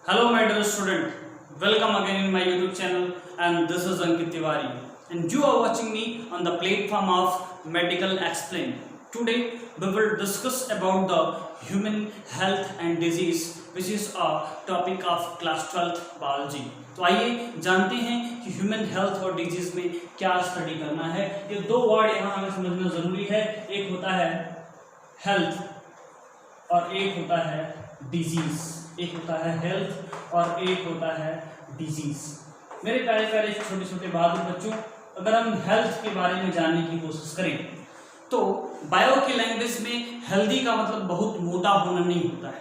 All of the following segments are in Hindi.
Hello my dear student, welcome again in my YouTube channel and this is Ankit Tiwari and you are watching me on the platform of Medical Explain. Today we will discuss about the human health and disease which is a topic of class 12th biology. तो आइए जानते हैं कि ह्यूमन हेल्थ और डिजीज में क्या स्टडी करना है। ये दो वर्ड यहाँ हमें समझना जरूरी है, एक होता है हेल्थ और एक होता है डिजीज। एक होता है हेल्थ और एक होता है डिजीज। मेरे प्यारे प्यारे छोटे छोटे बहादुर बच्चों, अगर हम हेल्थ के बारे में जानने की कोशिश करें तो बायो की लैंग्वेज में हेल्दी का मतलब बहुत मोटा होना नहीं होता है।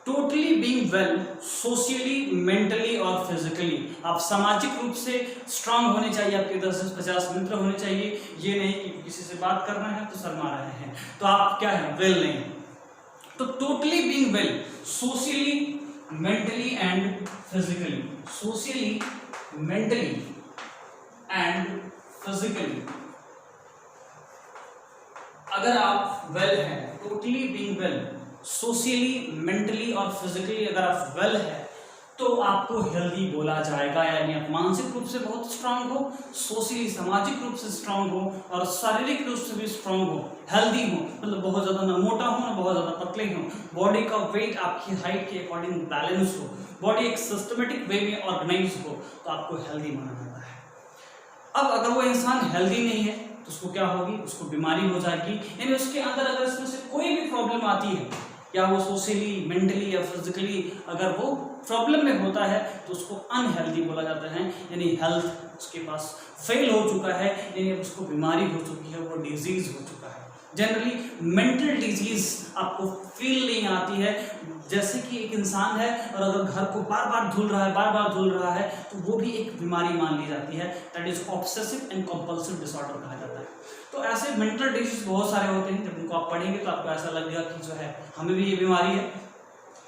Totally being well socially, mentally और फिजिकली। आप सामाजिक रूप से स्ट्रांग होने चाहिए, आपके 10 से 50 मित्र होने चाहिए। ये नहीं कि किसी से बात करना है तो शर्मा रहे हैं तो आप क्या है, वेल नहीं। तो totally being well socially, mentally and physically. Socially, mentally and physically अगर आप वेल हैं, totally being well socially, mentally और फिजिकली अगर आप वेल है तो आपको हेल्दी बोला जाएगा। यानी आप मानसिक रूप से बहुत स्ट्रांग हो, सोशली सामाजिक रूप से स्ट्रांग हो और शारीरिक रूप से भी स्ट्रांग हो, हेल्दी हो। मतलब बहुत ज़्यादा ना मोटा हो ना बहुत ज़्यादा पतले हो, बॉडी का वेट आपकी हाइट के अकॉर्डिंग बैलेंस हो, बॉडी एक सिस्टमेटिक वे में ऑर्गेनाइज हो तो आपको हेल्दी माना जाता है। अब अगर वो इंसान हेल्दी नहीं है तो उसको क्या होगी, उसको बीमारी हो जाएगी। यानी उसके अंदर अगर इसमें से कोई भी प्रॉब्लम आती है या वो सोशली, मेंटली या फिजिकली अगर वो प्रॉब्लम में होता है तो उसको अनहेल्दी बोला जाता है। यानी हेल्थ उसके पास फेल हो चुका है, यानी उसको बीमारी हो चुकी है, वो डिजीज हो चुका है। जनरली मेंटल डिजीज आपको फील नहीं आती है। जैसे कि एक इंसान है और अगर घर को बार बार धुल रहा है तो वो भी एक बीमारी मान ली जाती है। That is obsessive and compulsive disorder कहा जाता है। तो ऐसे मेंटल डिजीज बहुत सारे होते हैं, जब उनको आप पढ़ेंगे तो आपको ऐसा लगेगा कि जो है हमें भी ये बीमारी है।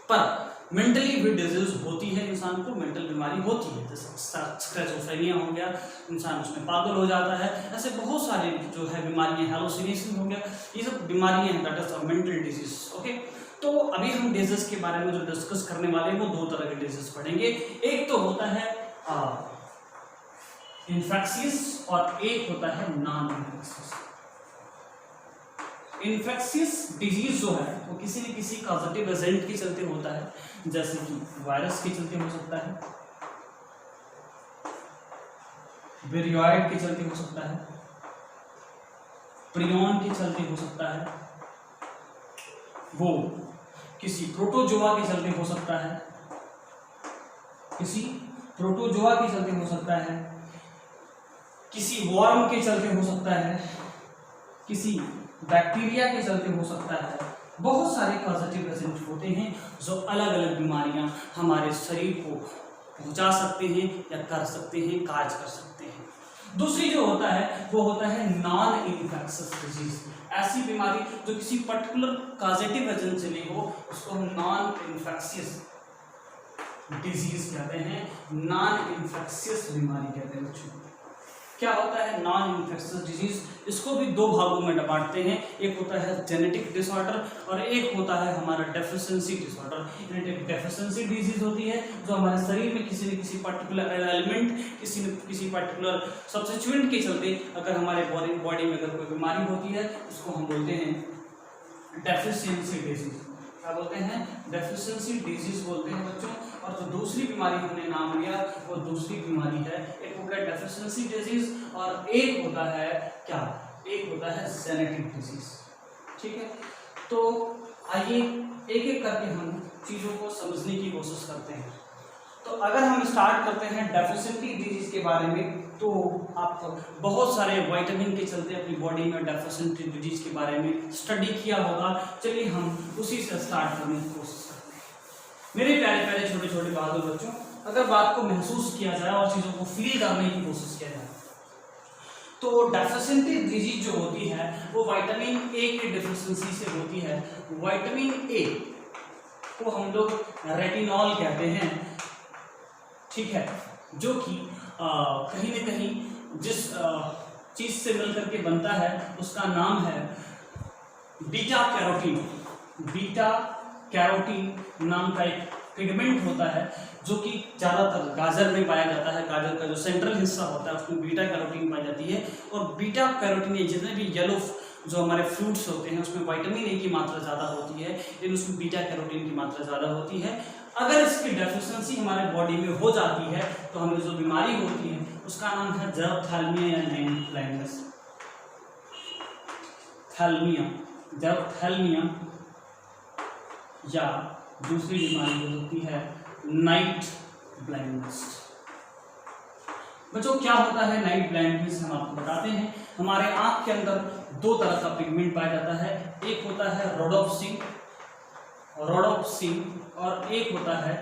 पर मेंटली भी डिजीज होती है, इंसान को मेंटल बीमारी होती है। जैसे स्क्रेचोफ्रेनिया हो गया, इंसान उसमें पागल हो जाता है। ऐसे बहुत सारे जो है बीमारियां, हेलुसिनेशन हो गया, ये सब बीमारियां हैं। That is a mental disease. Okay, तो अभी हम डिजीज के बारे में जो डिस्कस करने वाले हैं वो दो तरह के डिजीज पढ़ेंगे। एक तो होता है इन्फेक्शियस और एक होता है नॉन इन्फेक्शियस। इन्फेक्शियस डिजीज जो है वो किसी न किसी पॉजिटिव एजेंट के चलते होता है, जैसे कि वायरस के चलते हो सकता है, वेरियोइड के चलते हो सकता है, प्रियन के चलते हो सकता है, वो किसी प्रोटोजोआ के चलते हो सकता है, किसी प्रोटोजोआ के चलते हो सकता है, किसी वर्म के चलते हो सकता है, किसी बैक्टीरिया के चलते हो सकता है। बहुत सारे पॉजिटिव एजेंट होते हैं जो अलग अलग बीमारियां हमारे शरीर को पहुंचा सकते हैं या कर सकते हैं, कार्य कर सकते हैं। दूसरी जो होता है वो होता है नॉन इन्फेक्शियस डिजीज। ऐसी बीमारी जो किसी पर्टिकुलर पॉजिटिव एजेंट से नहीं हो उसको हम नॉन इन्फेक्शियस डिजीज कहते हैं, नॉन इन्फेक्शियस बीमारी कहते हैं बच्चों। क्या होता है नॉन इन्फेक्शियस डिजीज? इसको भी दो भागों में बांटते हैं। एक होता है जेनेटिक डिसऑर्डर और एक होता है हमारा deficiency disorder. Genetic deficiency disease होती है जो हमारे शरीर में किसी न किसी पर्टिकुलर एलिमेंट, किसी पर्टिकुलर सब्स्टिट्यूएंट के चलते अगर हमारे बॉडी में अगर कोई बीमारी होती है उसको हम बोलते हैं डेफिशिएंसी डिजीज। क्या बोलते हैं? डेफिशिएंसी डिजीज बोलते हैं बच्चों। और जो दूसरी बीमारी हमने नाम लिया वो दूसरी बीमारी है, एक हो गया डेफिशिएंसी डिजीज और एक होता है क्या, एक होता है जेनेटिक डिजीज। ठीक है, तो आइए एक एक करके हम चीजों को समझने की कोशिश करते हैं। तो अगर हम स्टार्ट करते हैं डेफिशिएंसी डिजीज के बारे में तो आप बहुत सारे विटामिन के चलते अपनी बॉडी में डेफिशिएंसी डिजीज के बारे में स्टडी किया होगा। चलिए हम उसी से स्टार्ट करने की कोशिश करते हैं। मेरे प्यारे प्यारे छोटे छोटे बहादुर बच्चों, अगर बात को महसूस किया जाए और चीज़ों को फील करने की कोशिश किया जाए तो डेफिशिएंसी डिजीज जो होती है वो विटामिन ए की डेफिशिएंसी से होती है। विटामिन ए को हम लोग रेटिनॉल कहते हैं, ठीक है, जो कि कहीं न कहीं जिस चीज से मिलकर के बनता है उसका नाम है बीटा कैरोटीन। बीटा कैरोटीन नाम का एक पिगमेंट होता है जो कि ज़्यादातर गाजर में पाया जाता है। गाजर का जो सेंट्रल हिस्सा होता है उसमें बीटा कैरोटीन पाई जाती है, और बीटा कैरोटीन जितने भी येलो जो हमारे फ्रूट्स होते हैं उसमें विटामिन ए की मात्रा ज़्यादा होती है, लेकिन उसमें बीटा कैरोटीन की मात्रा ज़्यादा होती है। अगर इसकी डेफिशिएंसी हमारे बॉडी में हो जाती है तो हमें जो बीमारी होती है उसका नाम है जरप्थैल्मिया या नाइट ब्लाइंडनेस। जरप्थैल्मिया या दूसरी बीमारी हो सकती है नाइट ब्लाइंडनेस। बच्चों क्या होता है नाइट ब्लाइंडनेस, हम आपको बताते हैं। हमारे आंख के अंदर दो तरह का पिगमेंट पाया जाता है, एक होता है रोडोप्सिन और एक होता है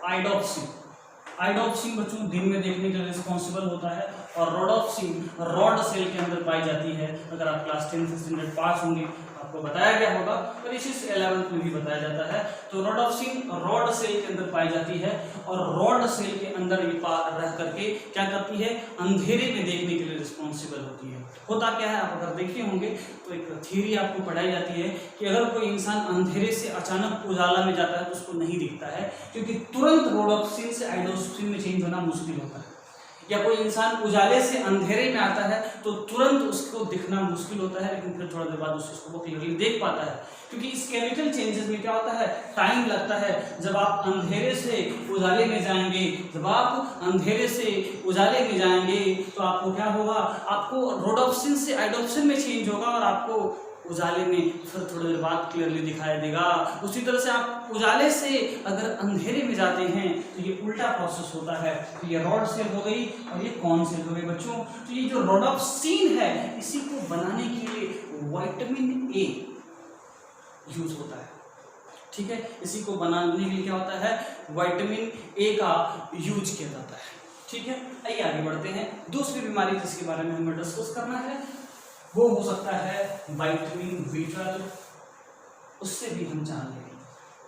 आइडोप्सिन। आइडोप्सिन बच्चों दिन में देखने के लिए रिस्पॉन्सिबल होता है, और रोडोप्सिन रॉड सेल के अंदर पाई जाती है। अगर आप क्लास 10 स्टैंडर्ड पास होंगे आपको बताया गया होगा, पर इसी 11th में भी बताया जाता है। तो रोडोप्सिन रॉड सेल के अंदर पाई जाती है, और रॉड सेल के अंदर ये रह करके क्या करती है, अंधेरे में देखने के लिए रिस्पॉन्सिबल होती है। होता क्या है, आप अगर देखे होंगे तो एक थ्योरी आपको पढ़ाई जाती है कि अगर कोई इंसान अंधेरे से अचानक उजाला में जाता है तो उसको नहीं दिखता है, क्योंकि तुरंत रोडोप्सिन से आइडोप्सिन में चेंज होना मुश्किल होता है। या कोई इंसान उजाले से अंधेरे में आता है तो तुरंत उसको दिखना मुश्किल होता है, लेकिन फिर थोड़ा देर बाद उसको क्लियरली देख पाता है, क्योंकि इस केमिकल चेंजेस में क्या होता है, टाइम लगता है। जब आप अंधेरे से उजाले में जाएंगे तो आपको क्या होगा, आपको रोडोप्सिन से आइडोप्सिन में चेंज होगा और आपको उजाले में फिर थोड़ी देर बाद क्लियरली दिखाई देगा। उसी तरह से आप उजाले से अगर अंधेरे में जाते हैं तो ये उल्टा प्रोसेस होता है। तो ये रॉड सेल हो गई और ये कौन सेल हो गई बच्चों। तो ये जो रोडोप्सिन है इसी को बनाने के लिए विटामिन ए यूज होता है, ठीक है। इसी को बनाने के लिए क्या होता है, विटामिन ए का यूज किया जाता है, ठीक है। आइए आगे बढ़ते हैं। दूसरी बीमारी जिसके बारे में हमें डिस्कस करना है वो हो सकता है विटामिन B12। उससे भी हम जान लेंगे।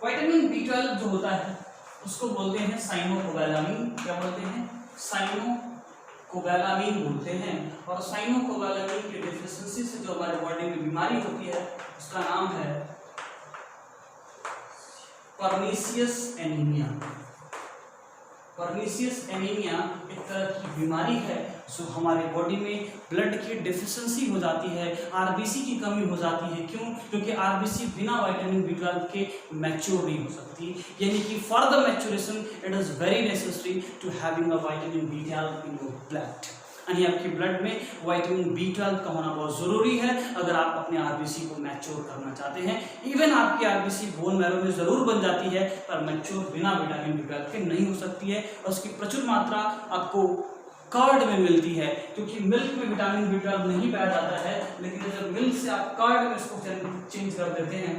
विटामिन B12 जो होता है उसको बोलते हैं साइनोकोबालामिन। क्या बोलते हैं, साइनोकोबालामिन बोलते हैं। और साइनोकोबालामिन की डेफिशिएंसी से जो हमारे बॉडी में बीमारी होती है उसका नाम है पर्नीशियस एनीमिया। पर्नीशियस एनीमिया एक तरह की बीमारी है जो हमारे बॉडी में ब्लड की डेफिशिएंसी हो जाती है, आरबीसी की कमी हो जाती है। क्यों? क्योंकि आरबीसी बिना विटामिन B12 के मैच्योर नहीं हो सकती, यानी कि for the maturation it is very necessary to having a vitamin B12 in your blood. यानी आपके ब्लड में विटामिन B12 का होना बहुत ज़रूरी है अगर आप अपने आरबीसी को मैच्योर करना चाहते हैं। इवन आपकी आरबीसी बोन मैरो में ज़रूर बन जाती है, पर मैच्योर बिना विटामिन B12 के नहीं हो सकती है। और उसकी प्रचुर मात्रा आपको कर्ड में मिलती है, क्योंकि मिल्क में विटामिन B12 नहीं पाया जाता है, लेकिन जब मिल्क से आप कर्ड में इसको चेंज कर देते हैं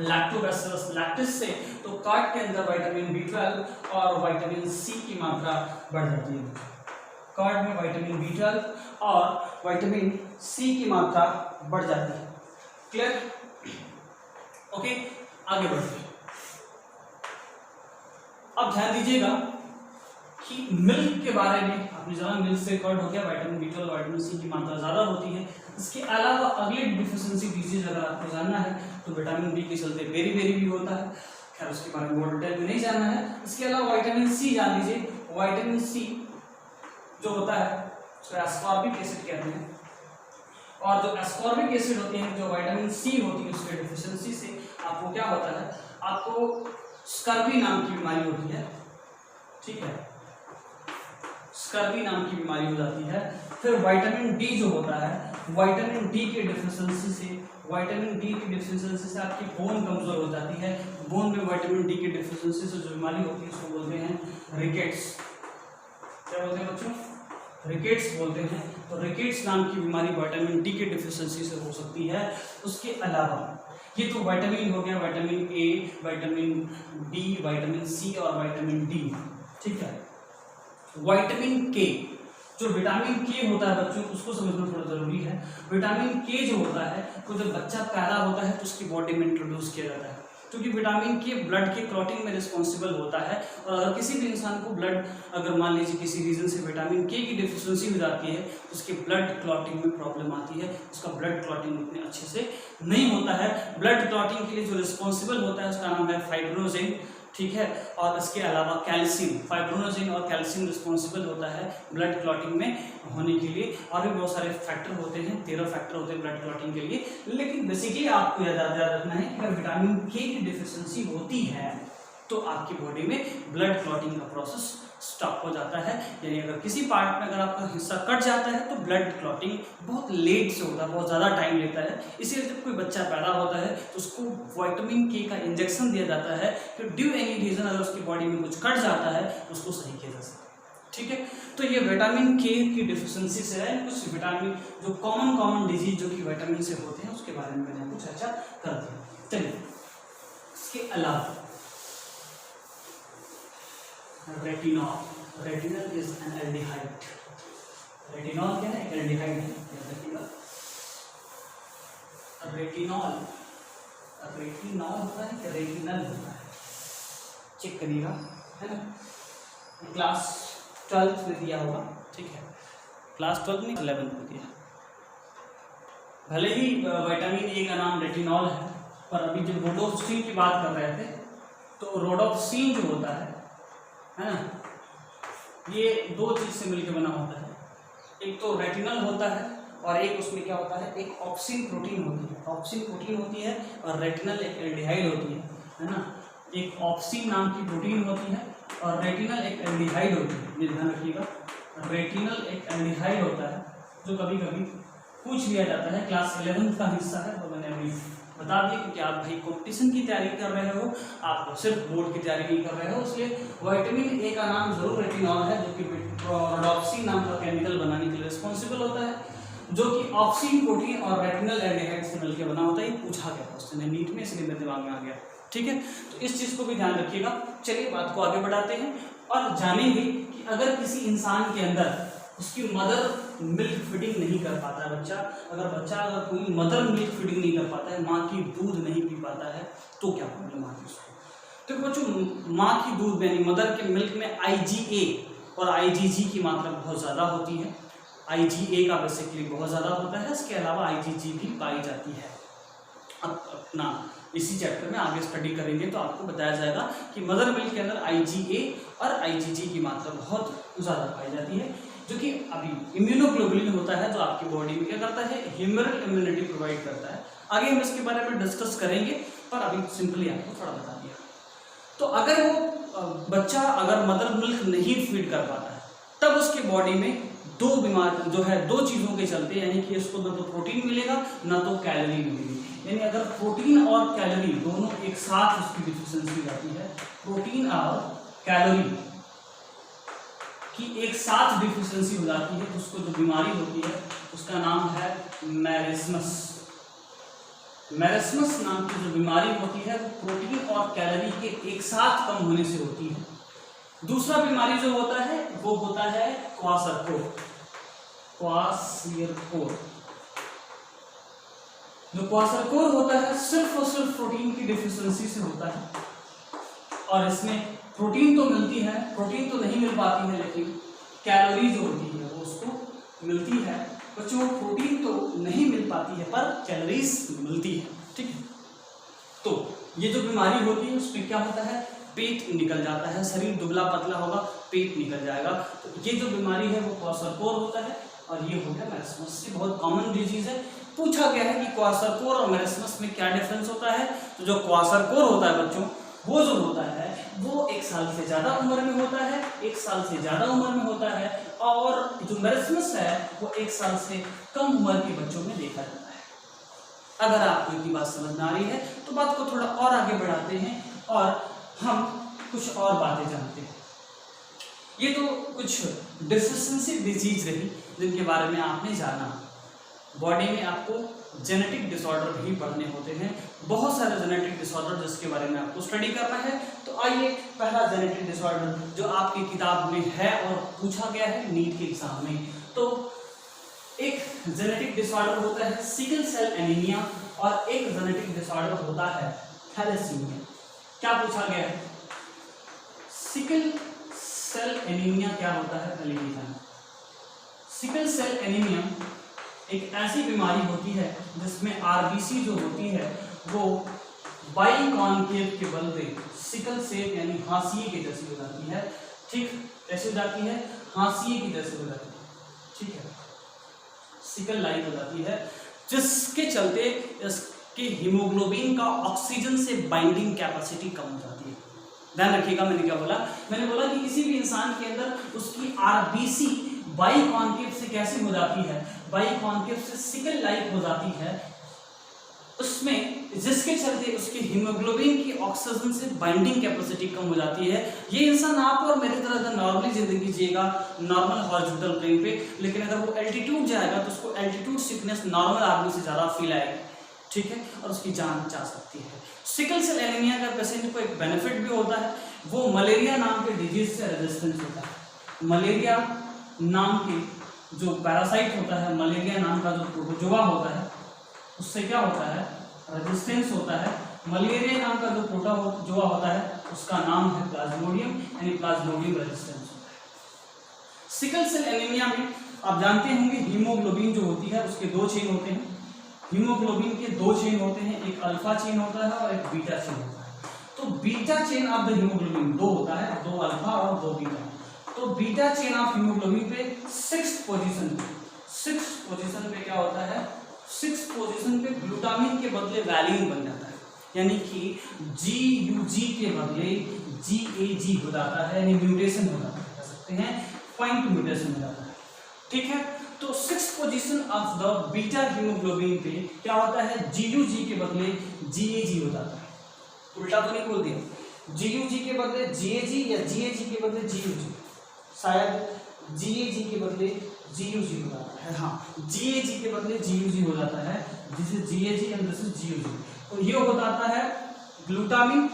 लैक्टोबैसिलस लैक्टिस से, तो कर्ड के अंदर विटामिन B12 और विटामिन C की मात्रा बढ़ जाती है। कर्ड में विटामिन B12 और विटामिन C की मात्रा बढ़ जाती है। क्लियर? ओके, आगे बढ़ते हैं। अब ध्यान दीजिएगा कि मिल्क के बारे में आपने जाना, मिल्क से कर्ड हो गया, विटामिन B12 और विटामिन C की मात्रा ज़्यादा होती है। इसके अलावा अगले डिफिशिएंसी डिजीज अगर आपको जानना है तो विटामिन B के चलते बेरी भी होता है, खैर उसके बारे में बहुत डिटेल में नहीं जानना है। इसके अलावा विटामिन C जान लीजिए। विटामिन C जो होता है उसको एस्कॉर्बिक एसिड कहते हैं, और जो एस्कॉर्बिक एसिड होती है, जो विटामिन C होती है, उसके डिफिशिएंसी से आपको क्या होता है, आपको स्कर्वी नाम की बीमारी होती है, ठीक है, स्कर्वी नाम की बीमारी हो जाती है। फिर विटामिन D जो होता है, विटामिन D की डिफिशिएंसी से आपकी बोन कमजोर हो जाती है। बोन में विटामिन D की डिफिशिएंसी से जो बीमारी होती है उसको बोलते हैं रिकेट्स। क्या बोलते हैं बच्चों? रिकेट्स बोलते हैं। तो रिकेट्स नाम की बीमारी विटामिन D की डिफिशिएंसी से हो सकती है। उसके अलावा ये तो विटामिन हो गया, vitamin A, vitamin B, vitamin C और विटामिन D, ठीक है। विटामिन K, जो विटामिन K होता है बच्चों उसको समझना थोड़ा जरूरी है। विटामिन K जो होता है तो जब बच्चा पैदा होता है तो उसकी बॉडी में इंट्रोड्यूस किया जाता है, क्योंकि विटामिन K ब्लड के क्लॉटिंग में रिस्पॉन्सिबल होता है। और अगर किसी भी इंसान को ब्लड, अगर मान लीजिए किसी रीजन से विटामिन K की डिफिशिएंसी हो जाती है तो उसके ब्लड क्लॉटिंग में प्रॉब्लम आती है, उसका ब्लड क्लॉटिंग उतने अच्छे से नहीं होता है। ब्लड क्लॉटिंग के लिए जो रिस्पॉन्सिबल होता है उसका नाम है फाइब्रोजिन, ठीक है। और इसके अलावा कैल्शियम, फाइब्रोनोजेन और कैल्शियम रिस्पॉन्सिबल होता है ब्लड क्लॉटिंग में होने के लिए। और भी बहुत सारे फैक्टर होते हैं, 13 फैक्टर होते हैं ब्लड क्लॉटिंग के लिए। लेकिन बेसिकली आपको याद रखना है कि अगर विटामिन के की डिफिशिएंसी होती है तो आपकी बॉडी में ब्लड क्लॉटिंग का प्रोसेस स्टॉप हो जाता है। यानी अगर किसी पार्ट में अगर आपका हिस्सा कट जाता है तो ब्लड क्लॉटिंग बहुत लेट से होता है, बहुत ज़्यादा टाइम लेता है। इसीलिए जब कोई बच्चा पैदा होता है तो उसको विटामिन के का इंजेक्शन दिया जाता है कि ड्यू एनी रीज़न अगर उसकी बॉडी में कुछ कट जाता है उसको सही किया जा सके। ठीक है, तो ये विटामिन के की डिफिशिएंसी से है। कुछ विटामिन जो कॉमन डिजीज जो कि विटामिन से होते हैं उसके बारे में मैंने आपको चर्चा कर दी। चलिए, इसके अलावा retinol, retinal is an aldehyde. Retinol क्या है? एल्डिहाइड है, याद रखिएगा। रेटिनॉल, रेटिनॉल होता है कि रेटिनल होता है, चेक करिएगा, है ना। क्लास 12th में दिया होगा, ठीक है, क्लास 12 में 11th में दिया। भले ही विटामिन ए का नाम रेटिनॉल है, पर अभी जब रोडोप्सिन की बात कर रहे थे तो रोडोप्सिन जो होता है ना, ये दो चीज से मिलकर बना होता है। एक तो रेटिनल होता है और एक उसमें क्या होता है, एक ऑक्सिन प्रोटीन होती है। ऑक्सिन प्रोटीन होती है और रेटिनल एक एल्डिहाइड होती है ना। एक ऑक्सिन नाम की प्रोटीन होती है और रेटिनल एक एल्डिहाइड होती है, ये ध्यान रखिएगा। रेटिनल एक एल्डिहाइड होता है जो कभी कभी पूछ लिया जाता है, क्लास 11th का हिस्सा है। तो मैंने अभी बता दिया क्योंकि आप भाई कॉम्पिटिशन की तैयारी कर रहे हो, आप सिर्फ बोर्ड की तैयारी नहीं कर रहे हो, इसलिए विटामिन ए का नाम जरूर रेटिनॉल है जो कि रोडोप्सिन नाम का केमिकल बनाने के लिए रिस्पॉन्सिबल होता है, जो कि ऑक्सिन प्रोटीन और रेटिनल एल्डिहाइड से मिलकर बना होता है। ये पूछा गया क्वेश्चन है नीट में, इसलिए मेरे दिमाग में आ गया। ठीक है, तो इस चीज को भी ध्यान रखिएगा। चलिए बात को आगे बढ़ाते हैं और जानेंगे कि अगर किसी इंसान के अंदर उसकी मदर मिल्क फीडिंग नहीं कर पाता है, अगर कोई मदर मिल्क फीडिंग नहीं कर पाता है, माँ की दूध नहीं पी पाता है, तो क्या प्रॉब्लम आती है उसको। तो बच्चों, माँ की दूध यानी मदर के मिल्क में IgA और IgG की मात्रा बहुत ज़्यादा होती है। IgA का बेसिकली बहुत ज़्यादा होता है, इसके अलावा IgG भी पाई जाती है। अब अपना इसी चैप्टर में आगे स्टडी करेंगे तो आपको बताया जाएगा कि मदर मिल्क के अंदर IgA और IgG की मात्रा बहुत ज़्यादा पाई जाती है, जो कि अभी इम्यूनोग्लोबुलिन होता है जो आपकी बॉडी में क्या करता है, ह्यूमरल इम्यूनिटी प्रोवाइड करता है। आगे हम इसके बारे में डिस्कस करेंगे, पर अभी सिंपली आपको थोड़ा बता दिया। तो अगर वो बच्चा अगर मदर मिल्क नहीं फीड कर पाता है, तब उसकी बॉडी में दो बीमारी जो है, दो चीज़ों के चलते, यानी कि उसको ना तो प्रोटीन मिलेगा ना तो कैलोरी मिलेगी। यानी अगर प्रोटीन और कैलोरी दोनों एक साथ उसकी डिफिशिएंसी जाती है, प्रोटीन और कैलोरी की एक साथ डिफिशिएंसी हो जाती है, तो उसको जो बीमारी होती है उसका नाम है मैरिस्मस। मैरिस्मस नाम की जो बीमारी होती है वो प्रोटीन और कैलोरी के एक साथ कम होने से होती है। दूसरा बीमारी जो होता है वो होता है क्वाशरकोर। जो क्वाशरकोर होता है सिर्फ और सिर्फ प्रोटीन की डिफिशिएंसी से होता है, और इसमें प्रोटीन तो मिलती है, प्रोटीन तो नहीं मिल पाती है, लेकिन कैलोरी जो होती है वो उसको मिलती है। बच्चों, प्रोटीन तो नहीं मिल पाती है पर कैलोरीज मिलती है। ठीक है, तो ये जो बीमारी होती है उसमें क्या होता है, पेट निकल जाता है, शरीर दुबला पतला होगा, पेट निकल जाएगा। तो ये जो बीमारी है वो क्वाशरकोर होता है, और ये हो गया मैरिस्मस। ये बहुत कॉमन डिजीज है। पूछा गया है कि क्वाशरकोर और मैरिस्मस में क्या डिफरेंस होता है। तो जो क्वाशरकोर होता है बच्चों, वो जो होता है वो 1 साल से ज़्यादा उम्र में होता है, 1 साल से ज़्यादा उम्र में होता है, और जो मैरिस्मस है वो 1 साल से कम उम्र के बच्चों में देखा जाता है। अगर आपको इतनी बात समझ में आ रही है तो बात को थोड़ा और आगे बढ़ाते हैं और हम कुछ और बातें जानते हैं। ये तो कुछ डिफिशिएंसी डिजीज रही जिनके बारे में आपने जाना। बॉडी में आपको जेनेटिक डिसऑर्डर भी पढ़ने होते हैं, बहुत सारे जेनेटिक डिसऑर्डर जिसके बारे में आपको स्टडी करना है। तो आइए, पहला जेनेटिक डिसऑर्डर जो आपकी किताब में है और पूछा गया है नीट के एग्जाम में, तो एक जेनेटिक डिसऑर्डर होता है सिकल सेल एनीमिया और एक जेनेटिक डिसऑर्डर होता है थैलेसीमिया। क्या पूछा गया है? सिकल सेल एनीमिया क्या होता है, पहले ये जाना। सिकल सेल एनीमिया एक ऐसी बीमारी होती है जिसमें आरबीसी जो होती है वो बाइकॉन्केव के बदले सिकल शेप यानी हाशिए की जैसी हो जाती है। ठीक, कैसे हो जाती है? हाशिए की जैसे हो जाती है। ठीक है, सिकल लाइक हो जाती है, जिसके चलते इसके हीमोग्लोबिन का ऑक्सीजन से बाइंडिंग कैपेसिटी कम हो जाती है। ध्यान रखिएगा, मैंने क्या बोला? मैंने बोला कि किसी भी इंसान के अंदर उसकी आरबीसी बाइकॉन्केव से कैसी हो जाती है? बाइकॉन्केव से सिकल लाइक हो जाती है, उसमें जिसके चलते उसके हीमोग्लोबिन की ऑक्सीजन से बाइंडिंग कैपेसिटी कम हो जाती है। ये इंसान आप और मेरी तरह अगर नॉर्मली जिंदगी जिएगा नॉर्मल हॉरिजॉन्टल प्लेन पे, लेकिन अगर वो एल्टीट्यूड जाएगा तो उसको एल्टीट्यूड सिकनेस नॉर्मल आदमी से ज़्यादा फील आएगी। ठीक है, और उसकी जान जा सकती है। सिकल सेल एनीमिया का पेशेंट को एक बेनिफिट भी होता है, वो मलेरिया नाम के डिजीज से रेजिस्टेंस होता है। मलेरिया नाम के जो पैरासाइट होता है, मलेरिया नाम का जो प्रोटोजोआ होता है, उससे क्या होता है? रेजिस्टेंस होता है। मलेरिया नाम का जो प्रोटोजोआ होता है उसका नाम है प्लाज्मोडियम, यानी प्लाज्मोडियम रेजिस्टेंस होता है। सिकल सेल एनीमिया में आप जानते होंगे हीमोग्लोबिन जो होती है उसके दो चेन होते हैं। हीमोग्लोबिन के दो चेन होते हैं, एक अल्फा चेन होता है और एक बीटा चेन होता है। तो beta chain of the haemoglobin दो होता है, दो अल्फा और दो बीटा। तो बीटा चेन ऑफ हीमोग्लोबिन पे सिक्स्थ पोजीशन पे क्या होता है? सिक्स्थ पोजीशन पे ग्लूटामिन के बदले वैलिन बन जाता है, यानी कि GUG के बदले GAG हो जाता है, यानी म्यूटेशन हो जाता है, कह सकते हैं पॉइंट म्यूटेशन हो जाता है। ठीक है, तो sixth position of the beta haemoglobin पे क्या होता है? GUG के बदले GAG हो जाता है। उल्टा तो नहीं बोल दिया? GUG के बदले GAG या GAG के बदले GUG, शायद GAG के बदले GUG हो जाता है। हाँ, GAG के बदले GUG हो जाता है, this is GAG and this is GUG। तो ये हो जाता है ग्लूटामिन,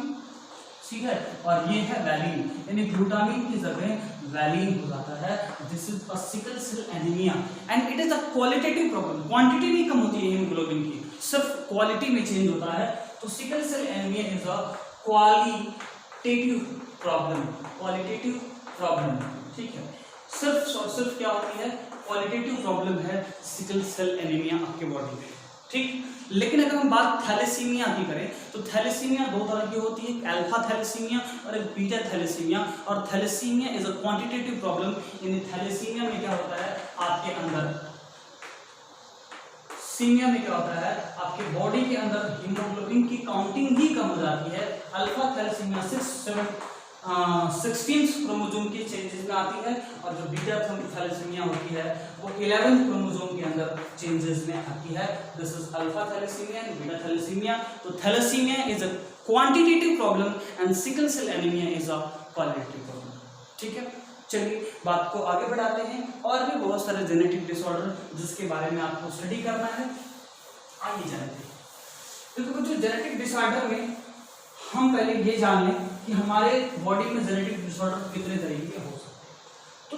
ठीक है, और ये है वैलिन, यानी ग्लूटामिन की जगह वैलिन हो जाता है। This is a sickle cell anaemia and it is a qualitative problem. Quantity नहीं कम होती है हीमोग्लोबिन की, सिर्फ क्वालिटी में चेंज होता है। तो sickle cell anaemia is a qualitative problem. ठीक है, सिर्फ और सिर्फ क्या होती है? क्वालिटेटिव प्रॉब्लम है सिकल सेल एनीमिया आपके बॉडी में। ठीक, लेकिन अगर हम बात थैलेसीमिया की करें तो थैलेसीमिया दो तरह की होती है, एक अल्फा थैलेसीमिया और एक बीटा थैलेसीमिया। और thalassaemia is a quantitative problem, यानी थैलेसीमिया में क्या होता है? आपके अंदर सीमिया में क्या होता है? आपके बॉडी के अंदर हीमोग्लोबिन की काउंटिंग ही कम हो जाती है। अल्फा थैलेसीमिया 16th क्रोमोसोम के चेंजेस में आती है, और जो बीटा थैलेसीमिया होती है वो 11th क्रोमोसोम के अंदर चेंजेस में आती है। This is alpha thalassaemia and beta thalassaemia. तो thalassaemia is a quantitative problem and sickle cell anaemia is a qualitative problem. ठीक है, चलिए बात को आगे बढ़ाते हैं। और भी बहुत सारे जेनेटिक डिसऑर्डर जिसके बारे में आपको स्टडी करना है, आइए जानते हैं। देखो बच्चों, जेनेटिक डिसऑर्डर में हम पहले ये जान लें कि हमारे बॉडी में जेनेटिक डिसऑर्डर कितने तरीके के हो सकते हैं। तो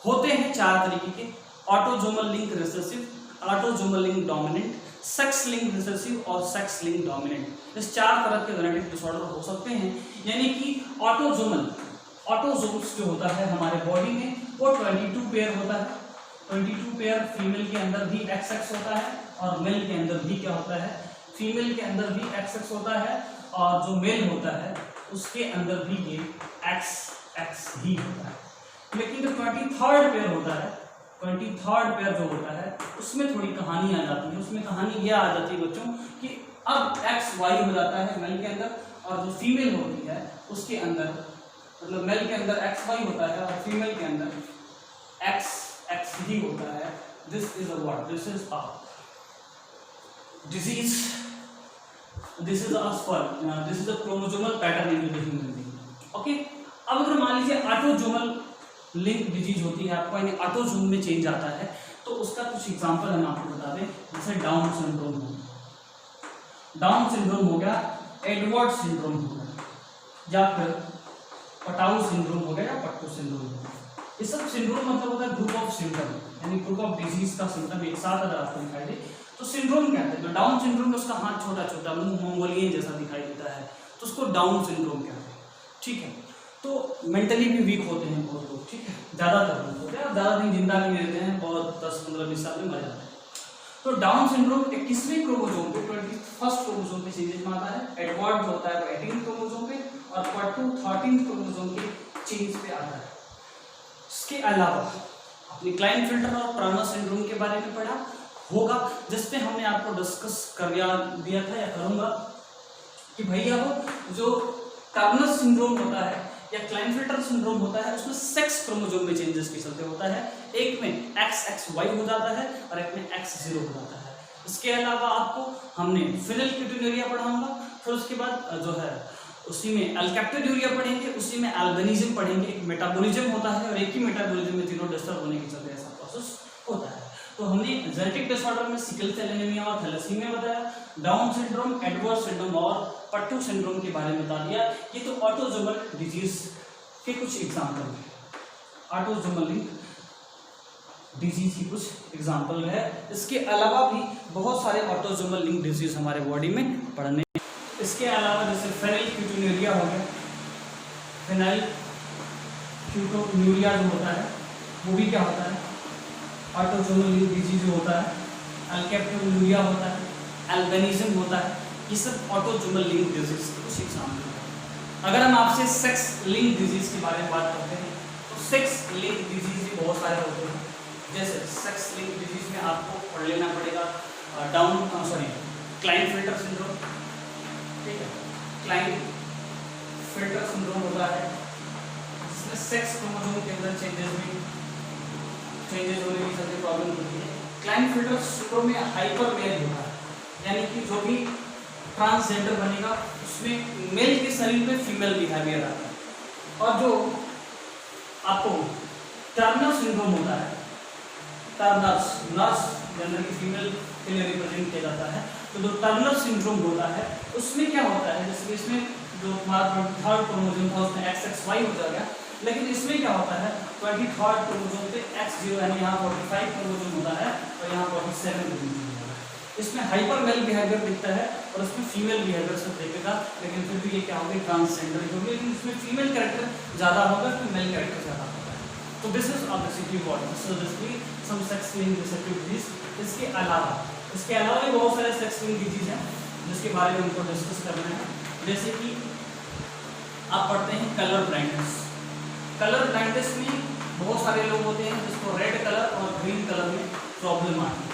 होते हैं 4 तरीके के: autosomal link recessive, autosomal link dominant, sex link recessive और सेक्स लिंक डोमिनेंट। इस 4 तरह के जेनेटिक डिसऑर्डर हो सकते हैं। यानी कि ऑटोसोम्स जो होता है हमारे बॉडी में वो 22 पेयर होता है। 22 पेयर फीमेल के अंदर भी XX होता है और मेल के अंदर भी क्या होता है? फीमेल के अंदर भी XX होता है और जो मेल होता है उसके अंदर भी ये XX ही होता है। लेकिन जो 23rd पेयर होता है, 23rd पेयर जो होता है उसमें थोड़ी कहानी आ जाती है। उसमें कहानी यह आ जाती है बच्चों कि अब XY हो जाता है मेल के अंदर, और जो फीमेल होती है उसके अंदर, मतलब मेल के अंदर XY होता है और फीमेल के अंदर XX ही होता है। This is a what? This is a disease, this is a sperm, this is a chromosomal pattern in the human being. Okay, अब अगर मान लीजिए ऑटोसोमल लिंक डिजीज होती है, आपको यानी ऑटोसोम में चेंज आता है, तो उसका कुछ एग्जांपल हम आपको बता दें। जैसे डाउन सिंड्रोम हो गया, एडवर्ड सिंड्रोम हो गया, या फिर पटाउ सिंड्रोम हो गया या पट्टू सिंड्रोम हो गया। ये सब सिंड्रोम मतलब होता है ग्रुप ऑफ सिम्टम, यानी ग्रुप ऑफ डिजीज का सिम्टम एक साथ अगर आपको दिखाई दे तो सिंड्रोम कहते हैं। तो डाउन सिंड्रोम में उसका हाथ छोटा छोटा, मुंह मंगोलियन जैसा दिखाई देता है, तो उसको डाउन सिंड्रोम कहते हैं। ठीक है, तो मेंटली भी वीक होते हैं बहुत लोग। ठीक है, ज़्यादातर लोग होते हैं, ज़्यादा दिन जिंदा भी नहीं रहते हैं, बहुत 10-15-20 साल में मर जाते हैं। तो तो डाउन सिंड्रोम 21वें क्रोमोसोम पे 21st क्रोमोसोम पे चेंजेस में आता है। एडवर्ड जो होता है वो 18th क्रोमोसोम पे और पट्टू 13th क्रोमोसोम के चेंज पे आता है। इसके अलावा अपने क्लाइनफिल्टर और टर्नर सिंड्रोम के बारे में पढ़ा होगा, जिसपे हमने आपको डिस्कस कर दिया था या करूंगा कि भैया वो जो टर्नर सिंड्रोम होता है या क्लाइनफिल्टर सिंड्रोम होता है उसमें सेक्स क्रोमोसोम में चेंजेस के चलते होता है। एक में XXY हो जाता है और एक में X0 हो जाता है। इसके अलावा आपको हमने फिनाइलकीटोन्यूरिया पढ़ाऊंगा, फिर उसके बाद जो है उसी में अल्कैप्टोन्यूरिया पढ़ेंगे, उसी में अल्बिनिज्म पढ़ेंगे। एक मेटाबॉलिज्म होता है और एक ही मेटाबॉलिज्म में तीनों डिस्टर्ब होने के चलते ऐसा प्रोसेस होता है। तो हमने जेनेटिक डिसऑर्डर में सिकल सेल एनीमिया और थैलेसीमिया बताया, डाउन सिंड्रोम, एडवर्ड सिंड्रोम और पट्टू सिंड्रोम के बारे में बता दिया। ये तो ऑटोसोमल डिजीज के कुछ एग्जाम्पल हैं, ऑटोसोमल डिजीज की कुछ एग्जाम्पल है। इसके अलावा भी बहुत सारे ऑटोसोमल लिंक डिजीज हमारे बॉडी में पड़ने। इसके अलावा जैसे फिनाइलकीटोन्यूरिया हो गया, फिनाइलकीटोन्यूरिया जो होता है वो भी क्या होता है, ऑटोसोमल लिंक डिजीज जो होता है। अल्कैप्टोन्यूरिया होता है, अल्बिनिज्म होता है, ये सब ऑटोसोमल लिंक डिजीज के कुछ एग्जाम्पल हैं। अगर हम आपसे सेक्स लिंक डिजीज के बारे में बात करते हैं तो सेक्स लिंक डिजीज भी बहुत सारे होते हैं। जैसे सेक्स लिंक डिजीज में आपको पढ़ लेना पड़ेगा क्लाइनफिल्टर सिंड्रोम, ठीक है। क्लाइनफिल्टर सिंड्रोम होता है जिसमें सेक्स क्रोमोसोम के अंदर चेंजेस होने की सबसे प्रॉब्लम होती है। क्लाइनफिल्टर सिंड्रोम में हाइपरमेल होता है, यानी कि जो भी ट्रांसजेंडर बनेगा उसमें मेल के शरीर में फीमेल बिहेवियर आता है। और जो आपको टर्नर सिंड्रोम होता है, टर्नर्स नर्स जेंडर की फीमेल के लिए रिप्रेजेंट किया जाता है। तो जो टर्नर सिंड्रोम होता है उसमें क्या होता है, जैसे इसमें जो हमारा 23rd क्रोमोसोम था उसमें XXY हो जाएगा, लेकिन इसमें क्या होता है 23rd क्रोमोसोम पे X0 यानी यहाँ 45 क्रोमोसोम होता है और यहाँ 47 क्रोमोसोम होता है। इसमें हाइपर मेल बिहेवियर दिखता है और उसमें फीमेल बिहेवियर सब देखेगा, लेकिन फिर भी ये क्या होगा ट्रांसजेंडर होगी, लेकिन इसमें फीमेल कैरेक्टर ज़्यादा होगा फिर मेल कैरेक्टर ज़्यादा होगा। तो this is basically what so basically some sex link receptive disease. इसके अलावा भी बहुत सारे सेक्स लिंक डिजीज हैं जिसके बारे में हमको डिस्कस करना है। जैसे कि आप पढ़ते हैं कलर ब्लाइंडनेस। कलर ब्लाइंडनेस में बहुत सारे लोग होते हैं जिसको रेड कलर और ग्रीन कलर में प्रॉब्लम आती है।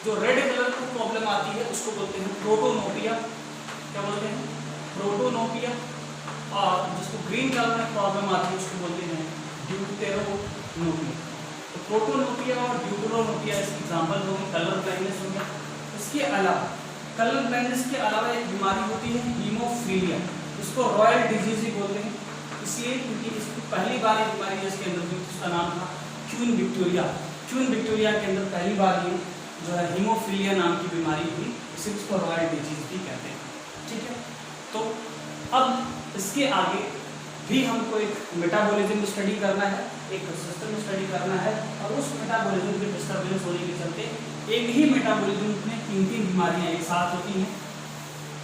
जो रेड कलर को प्रॉब्लम आती है उसको बोलते हैं प्रोटोनोपिया, क्या बोलते हैं प्रोटोनोपिया, और जिसको ग्रीन कलर में प्रॉब्लम आती है उसको बोलते हैं ड्यूटेरोनोपिया। तो प्रोटोनोपिया और ड्यूटेरोनोपिया इसकी एग्जाम्पल होगी, कलर ब्लाइंडनेस हो गया। इसके अलावा कलर ब्लाइंडनेस के अलावा एक बीमारी होती है हीमोफीलिया, इसको रॉयल डिजीज ही बोलते हैं, इसलिए क्योंकि इसकी पहली बार ये बीमारी जिसके अंदर हुई उसका नाम था क्वीन विक्टोरिया। क्वीन विक्टोरिया के अंदर पहली बार ये जो है हीमोफीलिया नाम की बीमारी हुई, इसीलिए उसको रॉयल डिजीज भी कहते हैं, ठीक है। तो अब इसके आगे भी हमको एक मेटाबॉलिज्म स्टडी करना है, एक सिस्टम स्टडी करना है, और उस मेटाबॉलिज्म के डिस्टर्बेंस होने के चलते एक ही मेटाबॉलिज्म में 3 बीमारियां एक साथ होती हैं।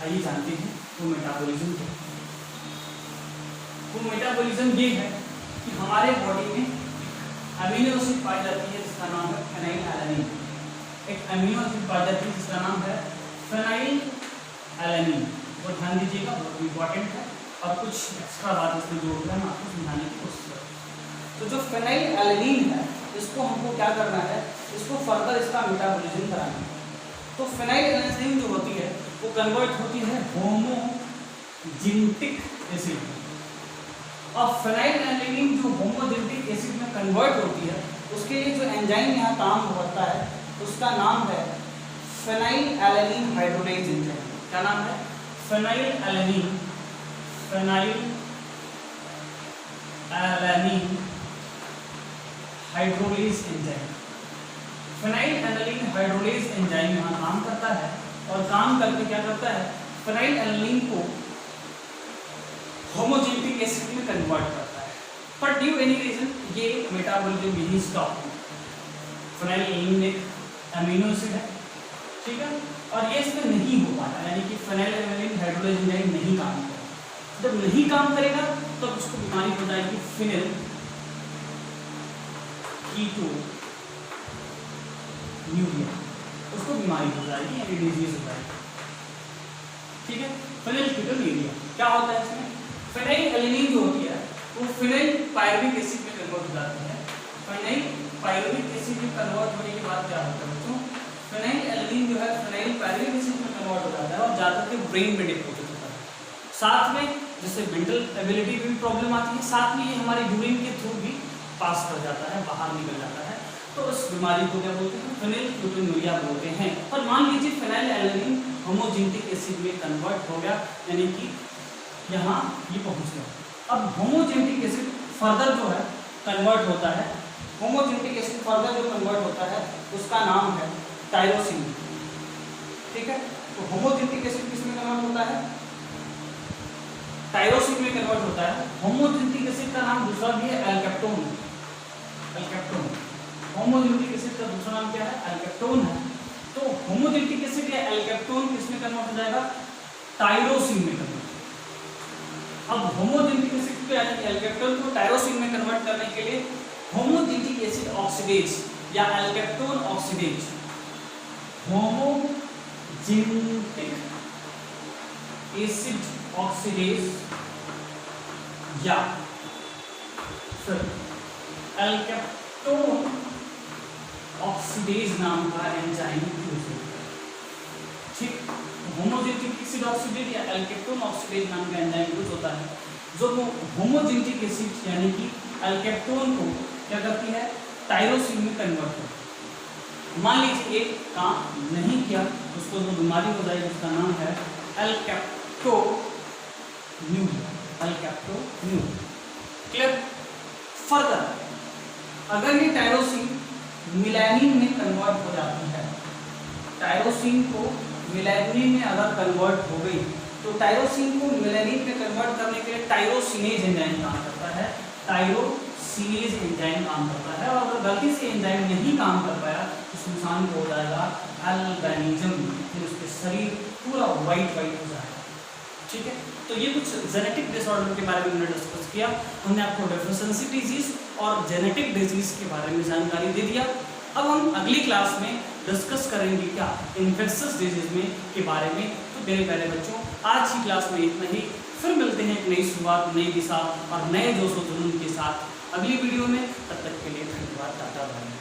आइए जानते हैं वो मेटाबॉलिज्म क्या है। वो मेटाबॉलिज्म ये है कि हमारे बॉडी में अमीनो एसिड पाई जाती है जिसका नाम है फेनाइलएलानिन। एक अमीनो एसिड पाई जाती है जिसका नाम है फेनाइलएलानिन, वो ध्यान दीजिएगा, बहुत इंपॉर्टेंट है। और कुछ एक्स्ट्रा बात इसमें जोड़कर हम आपको समझाने की कोशिश करें। तो जो फेनाइलएलानिन है इसको हमको क्या करना है, इसको फर्दर इसका मेटाबॉलिज्म कराना है। तो फेनाइलएलानिन जो होती है वो कन्वर्ट होती है होमोजेनिक एसिड में, और फेनाइलएलानिन जो होमोजेनिक एसिड में कन्वर्ट होती है उसके लिए जो एंजाइम यहाँ काम होता है उसका नाम है फेनाइलएलानिन हाइड्रोलेज एंजाइम। क्या नाम है? फेनाइलएलानिन हाइड्रोलेज एंजाइम। फेनाइलएलानिन हाइड्रोलेज एंजाइम यहाँ काम करता है और काम करके क्या करता है, फेनाइलएलानिन को होमोजेनिक एसिड में कन्वर्ट करता है। पर ड्यू एनी रीजन ये मेटाबॉलिज्म यही स्टॉप हो। फेनाइलएलानिन एक अमीनो एसिड है, ठीक है, और ये इसमें नहीं हो पाता, यानी कि फेनाइलएलानिन हाइड्रोलेज एंजाइम नहीं काम करेगा। जब नहीं काम करेगा तब उसको बीमारी हो जाएगी फिनाइलकीटोन्यूरिया। उसको बीमारी हो जाएगी, यानी डिजीज हो जाएगी। ठीक है, फिनाइल कीटोन्यूरिया क्या होता है इसमें? फिनाइल एल्यूमिन जो होती है वो फिनाइल पायरुविक एसिड में कन्वर्ट हो जाती है। फिनाइल पायरुविक एसिड में कन्वर्ट होने के बाद क्या होता है बच्चों? फिनाइल एल्यूमिन जो है फिनाइल पायरुविक एसिड में कन्वर्ट हो जाता है और ज्यादातर ब्रेन में डिपोजिट होता है। साथ में जैसे मेंटल एबिलिटी में भी प्रॉब्लम आती है, साथ में ये हमारे यूरिन के थ्रू भी पास कर जाता है, बाहर निकल जाता है। तो उस बीमारी को क्या बोलते हैं? फिनाइल कीटोन्यूरिया बोलते हैं। और मान लीजिए फिनाइल एल्यूमिन होमोजेनिक एसिड में कन्वर्ट हो गया, यानी कि यहाँ ये पहुँच गया। अब होमोजेनिक एसिड फर्दर जो है कन्वर्ट होता है, होमोजेनिक एसिड फर्दर जो कन्वर्ट होता है उसका नाम है टायरोसिन। ठीक है, तो होमोजेनिक एसिड किसमें कन्वर्ट होता है? टायरोसिन में कन्वर्ट होता है। होमोजेनिक एसिड का नाम दूसरा भी है एल्केप्टोन। एल्केप्टोन होमोजेनिक एसिड का दूसरा नाम क्या है? एल्केप्टोन है। तो होमोजेनिक एसिड या एल्केप्टोन किसमें कन्वर्ट हो जाएगा? टायरोसिन में कन्वर्ट। अब होमोजेनिक एसिड को यानी एल्केप्टोन को टायरोसिन में कन्वर्ट करने के लिए होमोजेनिक एसिड ऑक्सीडेज या एल्केप्टोन ऑक्सीडेज, होमोजेनिक एसिड ऑक्सीडेज या फिर एल्केप्टोन ऑक्सीडेज नाम का एंजाइम यूज होता है। ठीक, होमोजेनिक एसिड ऑक्सीडेज या एल्केप्टोन ऑक्सीडेज नाम का एंजाइम यूज होता है जो होमोजेनिक एसिड यानी कि एल्केप्टोन को क्या करती है? टायरोसिन में कन्वर्ट करती है। मान लीजिए एक काम नहीं किया, उसको जो बीमारी हो जाएगी उसका नाम है एल्केप्टोन्यूरिया। एल्केप्टोन्यूरिया क्लियर? फर्दर अगर ये टायरोसिन मिलानिन में कन्वर्ट हो जाती है, टायरोसिन को मिलानिन में अगर कन्वर्ट हो गई तो टायरोसिन को मिलानिन में कन्वर्ट करने के लिए टायरोसिनेज एंजाइम काम करता है। टायरोसिनेज एंजाइम काम करता है और अगर गलती से एंजाइम नहीं काम कर पाया उस इंसान को हो जाएगा अल्बिनिज्म, फिर उसके शरीर पूरा वाइट हो जाएगा। ठीक है, तो ये कुछ जेनेटिक डिसऑर्डर के बारे में हमने डिस्कस किया। हमने आपको डेफिशिएंसी डिजीज और जेनेटिक डिजीज के बारे में जानकारी दे दिया। अब हम अगली क्लास में डिस्कस करेंगे क्या? इन्फेक्शियस डिजीज में के बारे में। तो मेरे प्यारे बच्चों, आज की क्लास में इतना ही। फिर मिलते हैं एक नई शुरुआत, नई दिशा और नए जोश और जुनून के साथ अगली वीडियो में। तब तक के लिए धन्यवाद, टाटा बाय।